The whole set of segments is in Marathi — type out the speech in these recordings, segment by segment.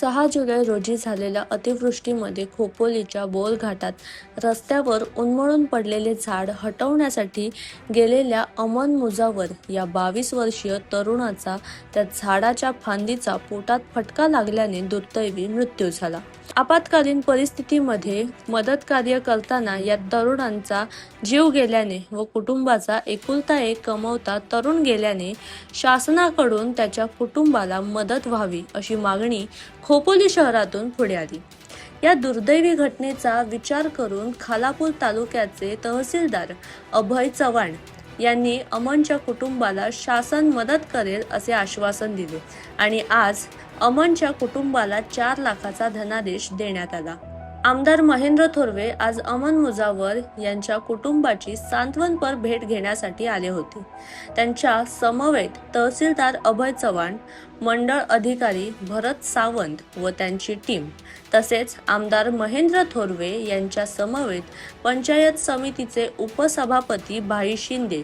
6 जुलै रोजी झालेल्या अतिवृष्टीमध्ये खोपोलीच्या बोल घाटात रस्त्यावर उन्मळून पडलेले झाड हटवण्यासाठी गेलेल्या अमन मुजावर या 22 वर्षीय तरुणाचा त्या झाडाच्या फांदीचा पोटात फटका लागल्याने दुर्दैवी मृत्यू झाला। आपत्कालीन परिस्थितीमध्ये मदत कार्य करताना या तरुणांचा जीव गेल्याने व कुटुंबाचा एकुलता एक कमवता तरुण गेल्याने शासनाकडून त्याच्या कुटुंबाला मदत व्हावी अशी मागणी खोपोली शहरातून पुढे आली। या दुर्दैवी घटनेचा विचार करून खालापूर तालुक्याचे तहसीलदार अभय चव्हाण यांनी अमनच्या कुटुंबाला शासन मदत करेल असे आश्वासन दिले आणि आज अमनच्या कुटुंबाला 4 लाखाचा धनादेश देण्यात आला। आमदार महेंद्र थोरवे आज अमन मुजावर यांच्या कुटुंबाची सांत्वनपर भेट घेण्यासाठी आले होते। त्यांच्या समवेत तहसीलदार अभय चव्हाण, मंडळ अधिकारी भरत सावंत व त्यांची टीम, तसेच आमदार महेंद्र थोरवे यांच्या समवेत पंचायत समितीचे उपसभापती भाई शिंदे,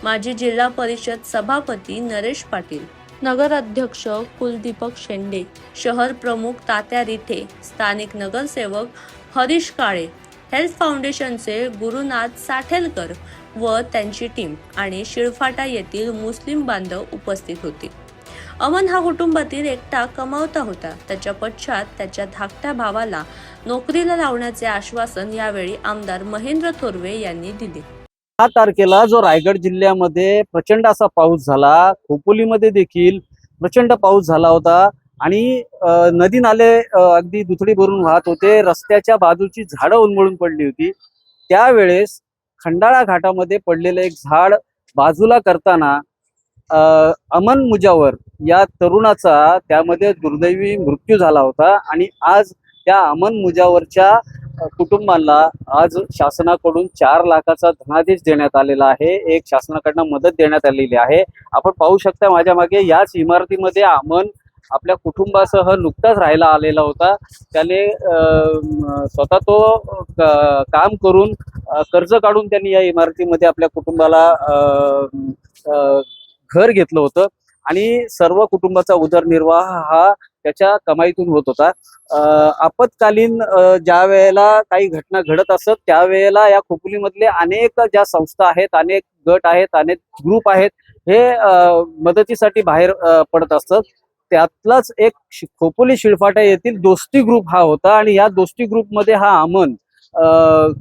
माजी जिल्हा परिषद सभापती नरेश पाटील, नगराध्यक्ष कुलदीपक शेंडे, शहर प्रमुख तात्या रिठे, स्थानिक नगरसेवक हरीश काळे, हेल्थ फाउंडेशनचे गुरुनाथ साठेलकर व त्यांची टीम आणि शिळफाटा येथील मुस्लिम बांधव उपस्थित होते। अमन हा कुटुंबातील एकटा कमावता होता। त्याच्या पश्चात त्याच्या धाकट्या भावाला नोकरीला लावण्याचे आश्वासन यावेळी आमदार महेंद्र थोरवे यांनी दिले। 6 तारखेला जो रायगड जिल्ह्यामध्ये प्रचंड असा पाऊस झाला, खोपोलीमध्ये देखील प्रचंड पाऊस झाला होता आणि नदी नाले अगदी दुथडी भरून वाहत होते। रस्त्याच्या बाजूची झाडं उन्मळून पडली होती। त्यावेळेस खंडाळा घाटामध्ये पडलेलं एक झाड बाजूला करताना अमन मुजावर या तरुणाचा त्यामध्ये दुर्दैवी मृत्यू झाला होता आणि आज त्या अमन मुजावरच्या कुटुंबाला आज शासनाकडून 4 लाखाचा धनादेश देण्यात आलेला आहे। एक शासनाकडून मदत देण्यात आलेली आहे। आपण पाहू शकता माझ्या मागे याच इमारतीमध्ये अमन आपल्या कुटुंबासह नुकताच राहायला आलेला होता। त्याने स्वतः तो काम करून कर्ज काढून त्यांनी या इमारतीमध्ये आपल्या कुटुंबाला घर घेतलं होतं आणि सर्व कुटुंबाचा उदरनिर्वाह हा त्याच्या कमाईतून होत होता। आपत्कालीन ज्या वेळेला काही घटना घडत असत त्यावेळेला या खोपोलीमधले अनेक ज्या संस्था आहेत, अनेक गट आहेत, अनेक ग्रुप आहेत, हे मदतीसाठी बाहेर पडत असतात। त्यातलाच एक खोपोली शिळफाटा येथील दोस्ती ग्रुप हा होता आणि या दोस्ती ग्रुपमध्ये हा अमन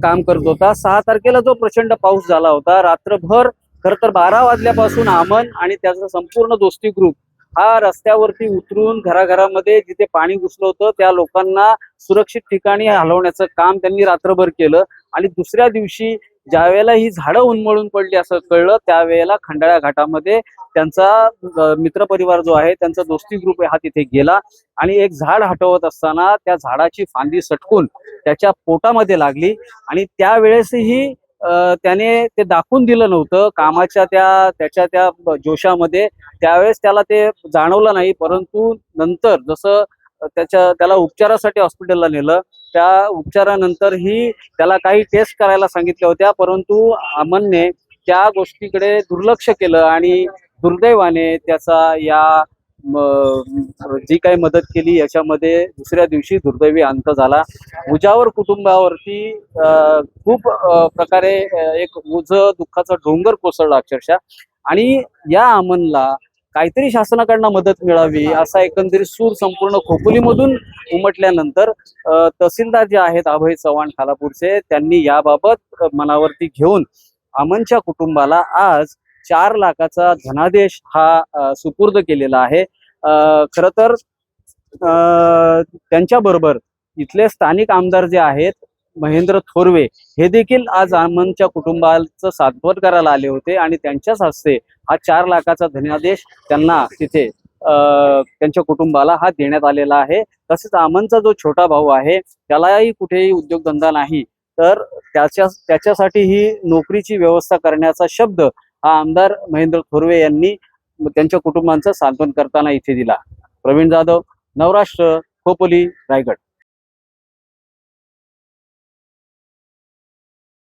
काम करत होता। 6 तारखेला जो प्रचंड पाऊस झाला होता, रात्रभर खर तर 12 वाजल्यापासून अमन आणि त्याचा संपूर्ण दोस्ती ग्रुप हा रस्त्यावरती उतरून घराघरामध्ये जिथे पाणी घुसलं होतं त्या लोकांना सुरक्षित ठिकाणी हलवण्याचं काम त्यांनी रात्रभर केलं आणि दुसऱ्या दिवशी ज्या वेळेला ही झाडं उन्मळून पडली असं कळलं त्यावेळेला खंडाळा घाटामध्ये त्यांचा मित्रपरिवार जो आहे, त्यांचा दोस्ती ग्रुप हा तिथे गेला आणि एक झाड हटवत असताना त्या झाडाची फांदी सटकून त्याच्या पोटामध्ये लागली आणि त्यावेळेसही त्याने ते दाखवून दिलं नव्हतं कामाच्या त्याच्या त्या जोशामध्ये। त्यावेळेस त्याला ते जाणवलं नाही, परंतु नंतर जसं त्याला उपचारासाठी हॉस्पिटलला नेलं, त्या उपचारानंतरही त्याला काही टेस्ट करायला सांगितल्या होत्या, परंतु अमनने त्या गोष्टीकडे दुर्लक्ष केलं आणि दुर्दैवाने त्याचा या जी काही मदत केली याच्यामध्ये दुसऱ्या दिवशी दुर्दैवी अंत झाला। मुजावर कुटुंबावरती खूप प्रकारे एक ओझं दुःखाचा डोंगर कोसळला अक्षरशः आणि या अमनला काहीतरी शासनाकडनं मदत मिळावी असा एकंदरीत सूर संपूर्ण खोपोलीमधून उमटल्यानंतर तहसीलदार जे आहेत अभय चव्हाण खालापूरचे, त्यांनी याबाबत मनावरती घेऊन अमनच्या कुटुंबाला आज 4 लाखाचा धनादेश हा सुपूर्द केलेला आहे। खरं तर त्यांच्या बरोबर इथले स्थानिक आमदार जे आहेत महेंद्र थोरवे हे देखील आज अमनच्या कुटुंबाचं सांत्वन करायला आले होते आणि त्यांच्याच हस्ते हा 4 लाखाचा धनादेश त्यांना तिथे त्यांच्या कुटुंबाला हा देण्यात आलेला आहे। तसेच अमनचा जो छोटा भाऊ आहे त्यालाही कुठेही उद्योगधंदा नाही, तर त्याच्यासाठी ही नोकरीची व्यवस्था करण्याचा शब्द हा आमदार महेंद्र थोरवे यांनी त्यांच्या कुटुंबांचं सांत्वन करताना इथे दिला। प्रवीण जाधव, नवराष्ट्र, खोपोली, रायगड।